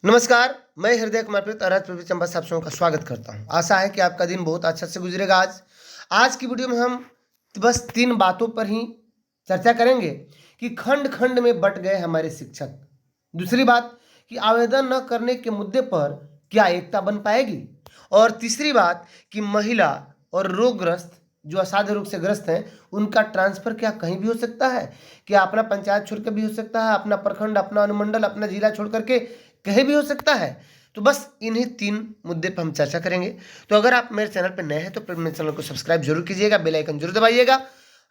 नमस्कार, मैं हृदय कुमार प्रीत आराध पृथ्वी चंबा से आप सबों का स्वागत करता हूं। आशा है कि आपका दिन बहुत अच्छा से गुजरेगा। आज की वीडियो में हम बस 3 बातों पर ही चर्चा करेंगे कि खंड खंड में बंट गए हमारे शिक्षक। दूसरी बात कि आवेदन न करने के मुद्दे पर क्या एकता बन पाएगी, और तीसरी बात कि महिला और रोगग्रस्त जो असाध्य रोग से ग्रस्त हैं उनका ट्रांसफर क्या कहीं भी हो सकता है, क्या अपना पंचायत छोड़ कर भी हो सकता है, अपना प्रखंड, अपना अनुमंडल, अपना जिला छोड़ करके कहीं भी हो सकता है। तो बस इन्हीं 3 मुद्दे पर हम चर्चा करेंगे। तो अगर आप मेरे चैनल पर नए हैं तो मेरे चैनल को सब्सक्राइब जरूर कीजिएगा, बेल आइकन जरूर दबाइएगा।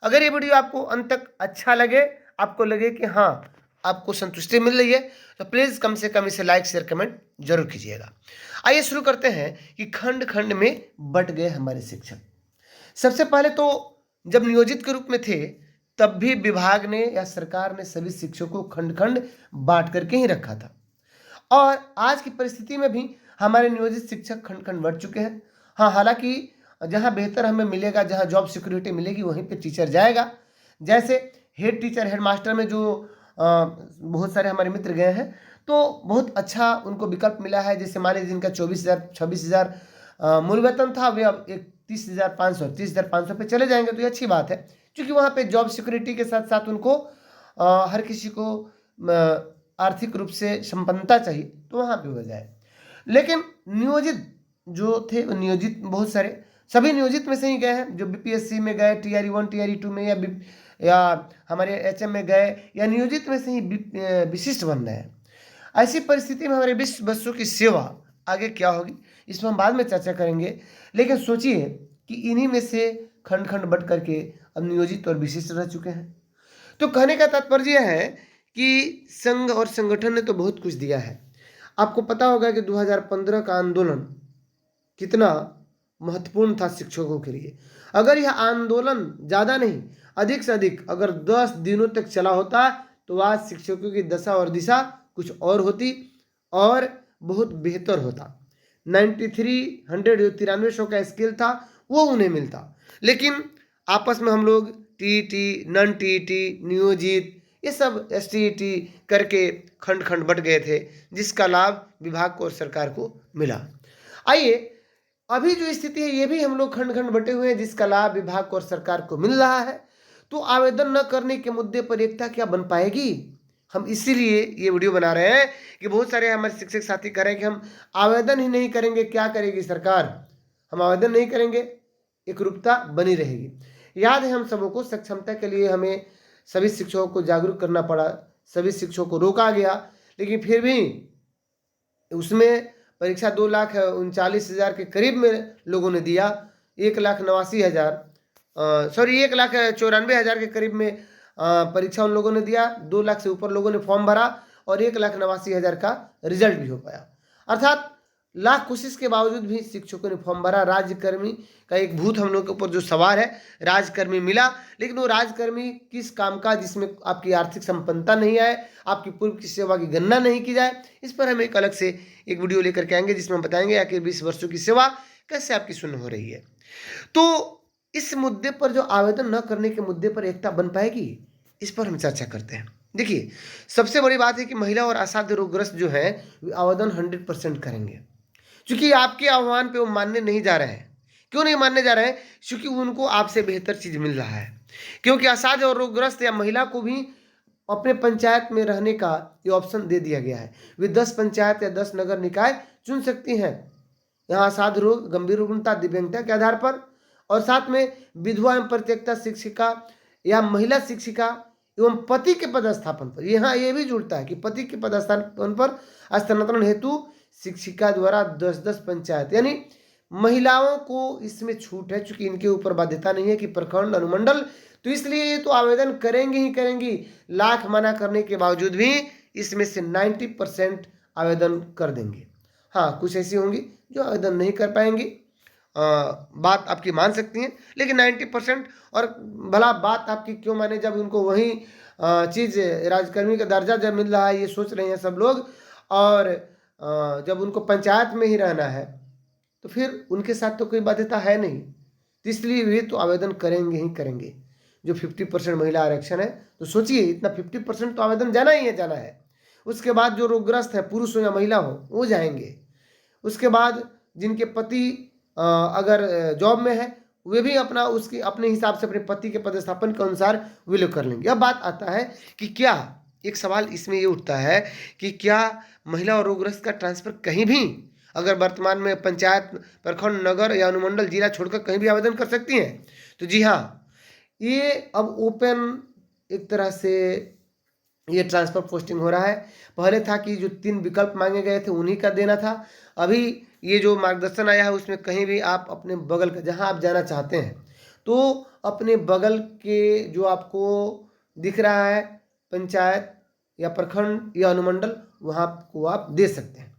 अगर ये वीडियो आपको अंत तक अच्छा लगे, आपको लगे कि हाँ आपको संतुष्टि मिल रही है, तो प्लीज़ कम से कम इसे लाइक शेयर कमेंट जरूर कीजिएगा। आइए शुरू करते हैं कि खंड खंड में बंट गए हमारे शिक्षक। सबसे पहले तो जब नियोजित के रूप में थे तब भी विभाग ने या सरकार ने सभी शिक्षकों को खंड खंड बांट करके ही रखा था, और आज की परिस्थिति में भी हमारे नियोजित शिक्षक खंड खंड बढ़ चुके हैं। हाँ, हालांकि जहाँ बेहतर हमें मिलेगा, जहाँ जॉब सिक्योरिटी मिलेगी, वहीं पे टीचर जाएगा। जैसे हेड टीचर, हेड मास्टर में जो बहुत सारे हमारे मित्र गए हैं तो बहुत अच्छा उनको विकल्प मिला है। जैसे मान लीजिए जिनका 24,000 26,000 मूल वेतन था, वे अब 30,500 पे चले जाएंगे, तो ये अच्छी बात है, क्योंकि वहाँ पे जॉब सिक्योरिटी के साथ साथ उनको हर किसी को आर्थिक रूप से संपन्नता चाहिए, तो वहाँ पे हो जाए। लेकिन नियोजित जो थे, नियोजित बहुत सारे, सभी नियोजित में से ही गए हैं, जो बीपीएससी में गए, टीआरई 1 टीआरई 2 में, या हमारे एचएम में गए, या नियोजित में से ही विशिष्ट बन रहे हैं। ऐसी परिस्थिति में हमारे विश्व बच्चों की सेवा आगे क्या होगी, इसमें हम बाद में चर्चा करेंगे। लेकिन सोचिए कि इन्हीं में से खंड खंड बंट करके अब नियोजित और विशिष्ट रह चुके हैं। तो कहने का तात्पर्य यह है कि संघ और संगठन ने तो बहुत कुछ दिया है। आपको पता होगा कि 2015 का आंदोलन कितना महत्वपूर्ण था शिक्षकों के लिए। अगर यह आंदोलन ज़्यादा नहीं, अधिक से अधिक अगर 10 दिनों तक चला होता तो आज शिक्षकों की दशा और दिशा कुछ और होती और बहुत बेहतर होता। 9300 जो 9300 का स्केल था वो उन्हें मिलता, लेकिन आपस में हम लोग टीईटी, नॉन टीईटी, नियोजित, ये सब एसटीईटी करके खंड खंड बंट गए थे, जिसका लाभ विभाग को और सरकार को मिला। आइए, अभी जो स्थिति है ये भी हम लोग खंड खंड बटे हुए हैं, जिसका लाभ विभाग को और सरकार को मिल रहा है। तो आवेदन न करने के मुद्दे पर एकता क्या बन पाएगी? हम इसीलिए ये वीडियो बना रहे हैं कि बहुत सारे हमारे शिक्षक साथी कह रहे हैं कि हम आवेदन ही नहीं करेंगे, क्या करेगी सरकार? हम आवेदन नहीं करेंगे, एकरूपता बनी रहेगी। याद है हम सबों को, सक्षमता के लिए हमें सभी शिक्षकों को जागरूक करना पड़ा, सभी शिक्षकों को रोका गया, लेकिन फिर भी उसमें परीक्षा 2,39,000 के करीब में लोगों ने दिया। 1,94,000 के करीब में परीक्षा उन लोगों ने दिया। 2 लाख से ऊपर लोगों ने फॉर्म भरा और 1,89,000 का रिजल्ट भी हो पाया। अर्थात लाख कोशिश के बावजूद भी शिक्षकों ने फॉर्म भरा। राज्यकर्मी का एक भूत हम लोग के ऊपर जो सवार है, राज्यकर्मी मिला, लेकिन वो राज्यकर्मी किस काम का जिसमें आपकी आर्थिक संपन्नता नहीं आए, आपकी पूर्व की सेवा की गणना नहीं की जाए, इस पर हम एक अलग से एक वीडियो लेकर के आएंगे, जिसमें हम बताएंगे आखिर 20 वर्षों की सेवा कैसे आपकी शून्य हो रही है। तो इस मुद्दे पर, जो आवेदन न करने के मुद्दे पर एकता बन पाएगी, इस पर हम चर्चा करते हैं। देखिए, सबसे बड़ी बात है कि महिला और असाध्य रोगग्रस्त जो है वे आवेदन 100% करेंगे, क्योंकि आपके आह्वान पे वो मानने नहीं जा रहे हैं। क्यों नहीं मानने जा रहे हैं? क्योंकि उनको आपसे बेहतर चीज मिल रहा है। क्योंकि असाध्य और रोगग्रस्त या महिला को भी अपने पंचायत में रहने का ये ऑप्शन दे दिया गया है। वे 10 पंचायत या 10 नगर निकाय चुन सकती हैं, यहाँ असाध्य रोग, गंभीर रुग्णता, दिव्यांगता के आधार पर, और साथ में विधवा एवं परित्यक्ता शिक्षिका या महिला शिक्षिका एवं पति के पदस्थापन पर, यहाँ ये भी जुड़ता है कि पति के पदस्थापन पर स्थानांतरण हेतु शिक्षिका द्वारा 10-10 पंचायत, यानी महिलाओं को इसमें छूट है, चूंकि इनके ऊपर बाध्यता नहीं है कि प्रखंड, अनुमंडल, तो इसलिए ये तो आवेदन करेंगे ही करेंगी। लाख मना करने के बावजूद भी इसमें से 90% आवेदन कर देंगे। हाँ, कुछ ऐसी होंगी जो आवेदन नहीं कर पाएंगी, बात आपकी मान सकती हैं, लेकिन 90%, और भला बात आपकी क्यों माने जब उनको वही चीज़, राजकर्मी का दर्जा जब मिल रहा है, ये सोच रहे हैं सब लोग, और जब उनको पंचायत में ही रहना है तो फिर उनके साथ तो कोई बाध्यता है नहीं, तो इसलिए वे तो आवेदन करेंगे ही करेंगे। जो 50% महिला आरक्षण है, तो सोचिए इतना 50% तो आवेदन जाना ही है, जाना है। उसके बाद जो रोगग्रस्त है, पुरुष हो या महिला हो, वो जाएंगे। उसके बाद जिनके पति अगर जॉब में है, वे भी अपना उसके अपने हिसाब से अपने पति के पदस्थापन के अनुसार वे लोग कर लेंगे। अब बात आता है कि क्या, एक सवाल इसमें ये उठता है कि क्या महिला और रोगग्रस्त का ट्रांसफर कहीं भी, अगर वर्तमान में पंचायत, प्रखंड, नगर या अनुमंडल, जिला छोड़कर कहीं भी आवेदन कर सकती हैं? तो जी हाँ, ये अब ओपन एक तरह से ये ट्रांसफर पोस्टिंग हो रहा है। पहले था कि जो 3 विकल्प मांगे गए थे उन्हीं का देना था। अभी ये जो मार्गदर्शन आया है उसमें कहीं भी आप अपने बगल का, जहां आप जाना चाहते हैं, तो अपने बगल के जो आपको दिख रहा है पंचायत या प्रखंड या अनुमंडल, वहां को आप दे सकते हैं।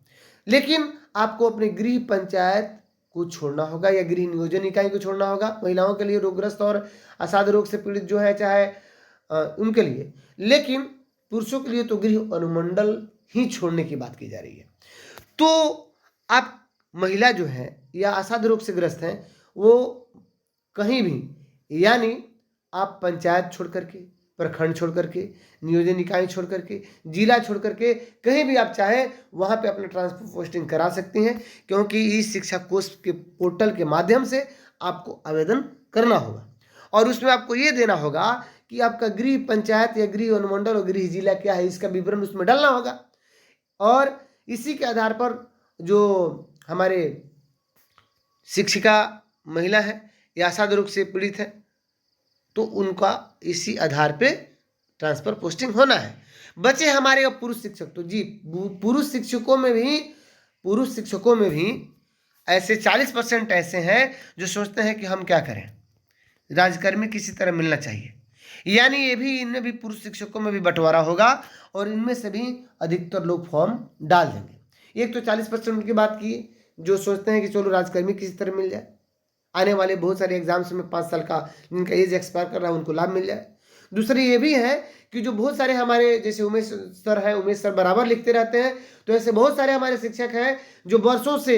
लेकिन आपको अपने गृह पंचायत को छोड़ना होगा या गृह नियोजन इकाई को छोड़ना होगा, महिलाओं के लिए, रोगग्रस्त और असाध्य रोग से पीड़ित जो है, चाहे उनके लिए। लेकिन पुरुषों के लिए तो गृह अनुमंडल ही छोड़ने की बात की जा रही है। तो आप महिला जो है या असाध्य रोग से ग्रस्त हैं, वो कहीं भी, यानी आप पंचायत छोड़ करके, प्रखंड छोड़ करके, नियोजन इकाई छोड़ करके, जिला छोड़ करके, कहीं भी आप चाहें वहां पे अपना ट्रांसफर पोस्टिंग करा सकती हैं, क्योंकि इस शिक्षा कोष के पोर्टल के माध्यम से आपको आवेदन करना होगा और उसमें आपको ये देना होगा कि आपका गृह पंचायत या गृह अनुमंडल और गृह जिला क्या है, इसका विवरण उसमें डालना होगा। और इसी के आधार पर जो हमारे शिक्षिका महिला है या असाध्य रोग से पीड़ित है, तो उनका इसी आधार पे ट्रांसफर पोस्टिंग होना है। बचे हमारे अब पुरुष शिक्षक, तो जी पुरुष शिक्षकों में भी ऐसे 40% ऐसे हैं जो सोचते हैं कि हम क्या करें, राजकर्मी किसी तरह मिलना चाहिए। यानी ये भी, इनमें भी पुरुष शिक्षकों में भी बंटवारा होगा और इनमें से भी अधिकतर लोग फॉर्म डाल देंगे। एक तो 40% की बात की जो सोचते हैं कि चलो राजकर्मी किसी तरह मिल जाए, आने वाले बहुत सारे एग्जाम्स में 5 साल का जिनका एज एक्सपायर कर रहा है उनको लाभ मिल जाए। दूसरी ये भी है कि जो बहुत सारे हमारे, जैसे उमेश सर है, उमेश सर बराबर लिखते रहते हैं, तो ऐसे बहुत सारे हमारे शिक्षक हैं जो वर्षों से,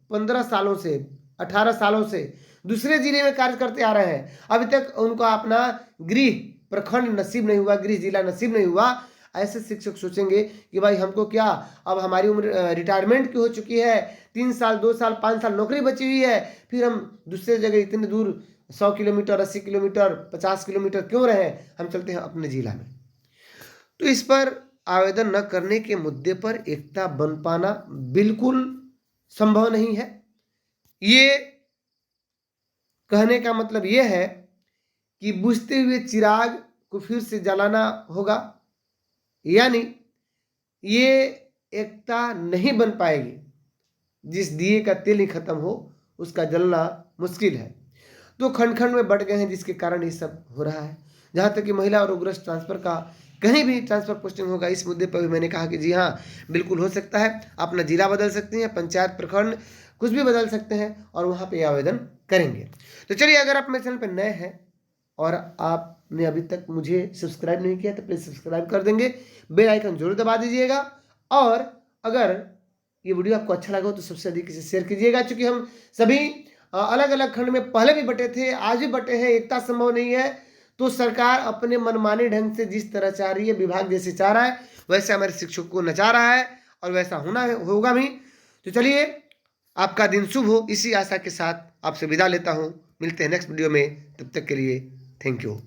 15 सालों से, 18 सालों से दूसरे जिले में कार्य करते आ रहे हैं, अभी तक उनको अपना गृह प्रखंड नसीब नहीं हुआ, गृह जिला नसीब नहीं हुआ। ऐसे शिक्षक सोचेंगे कि भाई हमको क्या, अब हमारी उम्र रिटायरमेंट की हो चुकी है, 3 साल, 2 साल, 5 साल नौकरी बची हुई है, फिर हम दूसरे जगह इतने दूर 100 किलोमीटर, 80 किलोमीटर, 50 किलोमीटर क्यों रहे, हम चलते हैं अपने जिला में। तो इस पर आवेदन न करने के मुद्दे पर एकता बन पाना बिल्कुल संभव नहीं है। ये कहने का मतलब ये है कि बुझते हुए चिराग को फिर से जलाना होगा, यानी ये एकता नहीं बन पाएगी। जिस दिए का तेल ही खत्म हो उसका जलना मुश्किल है। तो खंड खंड में बट गए हैं, जिसके कारण ये सब हो रहा है। जहाँ तक कि महिला और रोगग्रस्त ट्रांसफर का, कहीं भी ट्रांसफर पोस्टिंग होगा, इस मुद्दे पर भी मैंने कहा कि जी हाँ, बिल्कुल हो सकता है। अपना जिला बदल सकती हैं, पंचायत, प्रखंड, कुछ भी बदल सकते हैं और वहाँ पे आवेदन करेंगे। तो चलिए, अगर आप मेरे चैनल पर नए हैं और आपने अभी तक मुझे सब्सक्राइब नहीं किया तो प्लीज़ सब्सक्राइब कर देंगे, बेल आइकन जरूर दबा दीजिएगा। और अगर ये वीडियो आपको अच्छा लगा हो तो सबसे अधिक इसे शेयर कीजिएगा, क्योंकि हम सभी अलग अलग खंड में पहले भी बटे थे, आज भी बटे हैं, एकता संभव नहीं है। तो सरकार अपने मनमाने ढंग से जिस तरह चाह रही है, विभाग जैसे चाह रहा है, वैसे हमारे शिक्षकों को नचा रहा है और वैसा होगा भी। तो चलिए, आपका दिन शुभ हो, इसी आशा के साथ आपसे विदा लेता हूँ। मिलते हैं नेक्स्ट वीडियो में, तब तक के लिए थैंक यू।